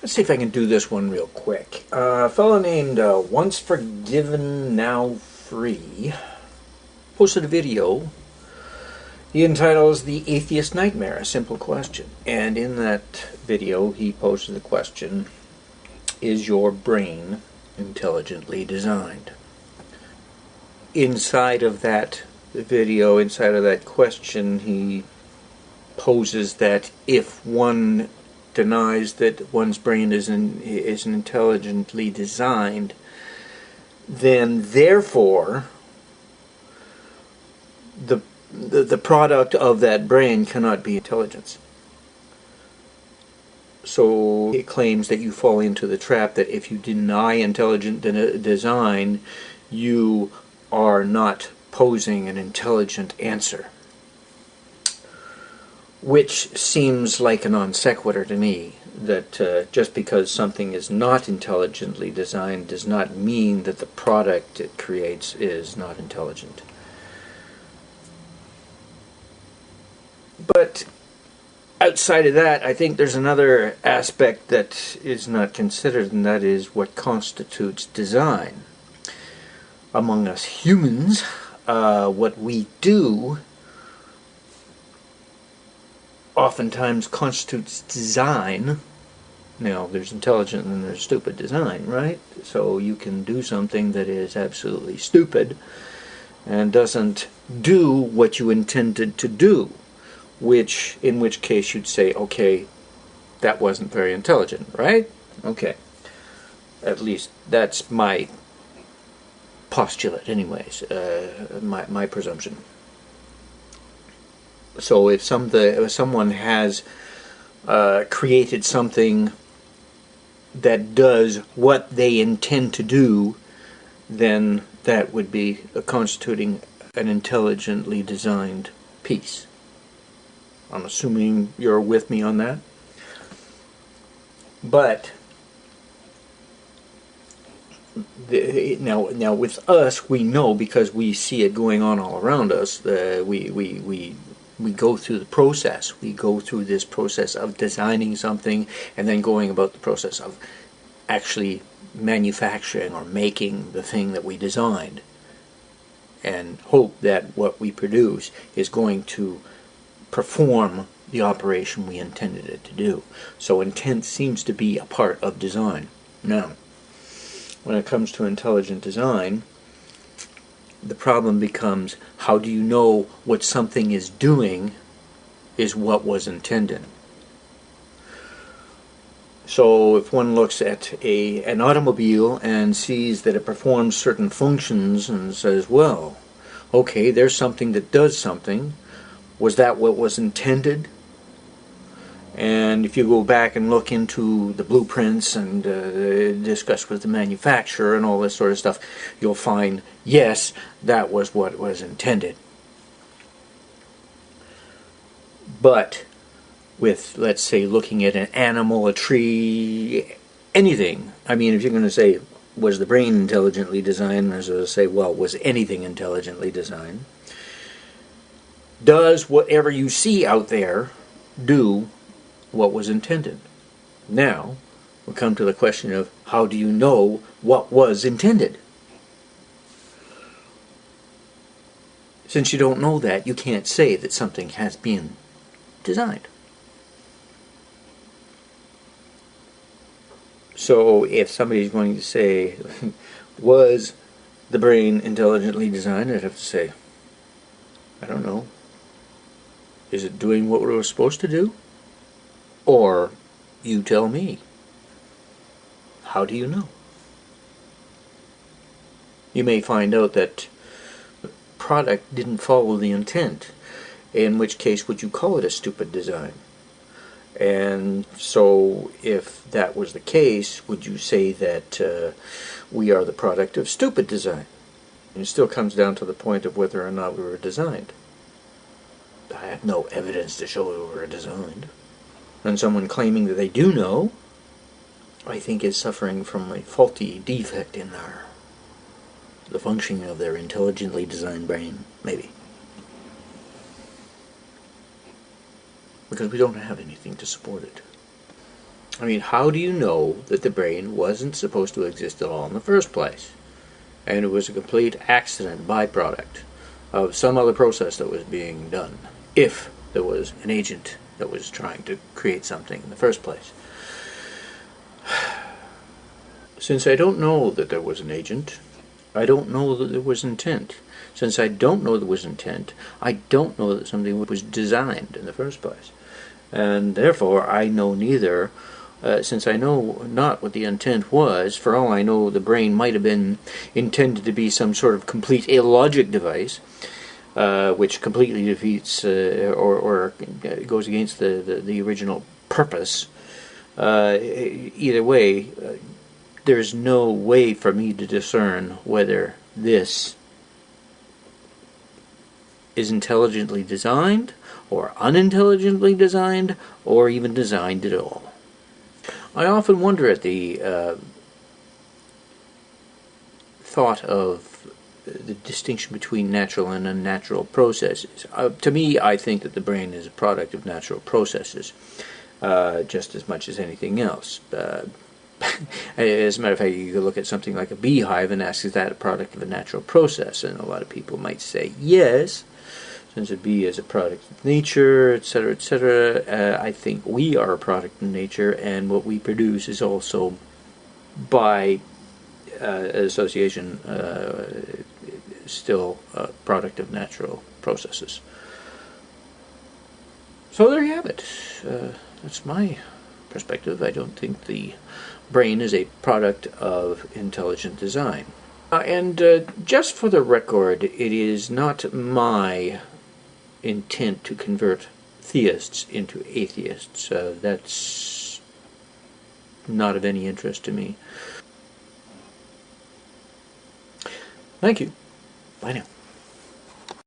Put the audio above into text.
Let's see if I can do this one real quick. A fellow named Once Forgiven, Now Free posted a video he entitles The Atheist Nightmare, a Simple Question. And in that video he posted the question, is your brain intelligently designed? Inside of that video, inside of that question, he poses that if one denies that one's brain isn't intelligently designed, then therefore the product of that brain cannot be intelligence. So it claims that you fall into the trap that if you deny intelligent design, you are not posing an intelligent answer. Which seems like a non sequitur to me, that just because something is not intelligently designed does not mean that the product it creates is not intelligent. But outside of that, I think there's another aspect that is not considered, and that is what constitutes design. Among us humans, what we do oftentimes constitutes design. Now, there's intelligent and there's stupid design, right? So you can do something that is absolutely stupid and doesn't do what you intended to do, in which case you'd say, okay, that wasn't very intelligent, right? Okay. At least that's my postulate anyways, my presumption. So if someone has created something that does what they intend to do, then that would be constituting an intelligently designed piece. I'm assuming you're with me on that. But now with us, we know because we see it going on all around us. We go through the process. We go through this process of designing something and then going about the process of actually manufacturing or making the thing that we designed, and hope that what we produce is going to perform the operation we intended it to do. So intent seems to be a part of design. Now, when it comes to intelligent design, the problem becomes, how do you know what something is doing is what was intended? So if one looks at an automobile and sees that it performs certain functions and says, well, okay, there's something that does something. Was that what was intended? And if you go back and look into the blueprints and discuss with the manufacturer and all this sort of stuff, you'll find, yes, that was what was intended. But with, let's say, looking at an animal, a tree, anything, I mean, if you're going to say, was the brain intelligently designed, as I say, well, was anything intelligently designed? Does whatever you see out there do what was intended? Now, we'll come to the question of, how do you know what was intended? Since you don't know that, you can't say that something has been designed. So if somebody's going to say, was the brain intelligently designed, I'd have to say, I don't know. Is it doing what it was supposed to do? Or, you tell me. How do you know? You may find out that the product didn't follow the intent, in which case would you call it a stupid design? And so if that was the case, would you say that we are the product of stupid design? And it still comes down to the point of whether or not we were designed. I have no evidence to show we were designed. And someone claiming that they do know, I think is suffering from a faulty defect in the functioning of their intelligently designed brain, maybe. Because we don't have anything to support it. I mean, how do you know that the brain wasn't supposed to exist at all in the first place? And it was a complete accident, byproduct of some other process that was being done, if there was an agent that was trying to create something in the first place. Since I don't know that there was an agent, I don't know that there was intent. Since I don't know there was intent, I don't know that something was designed in the first place. And therefore, I know neither, since I know not what the intent was. For all I know, the brain might have been intended to be some sort of complete illogic device, which completely defeats or goes against the original purpose. Either way, there's no way for me to discern whether this is intelligently designed, or unintelligently designed, or even designed at all. I often wonder at the thought of the distinction between natural and unnatural processes. To me, I think that the brain is a product of natural processes, just as much as anything else. As a matter of fact, you could look at something like a beehive and ask, is that a product of a natural process? And a lot of people might say yes, since a bee is a product of nature, etc., etc. I think we are a product of nature, and what we produce is also, by association, still a product of natural processes. So there you have it. That's my perspective. I don't think the brain is a product of intelligent design. And just for the record, it is not my intent to convert theists into atheists. That's not of any interest to me. Thank you. Bye now.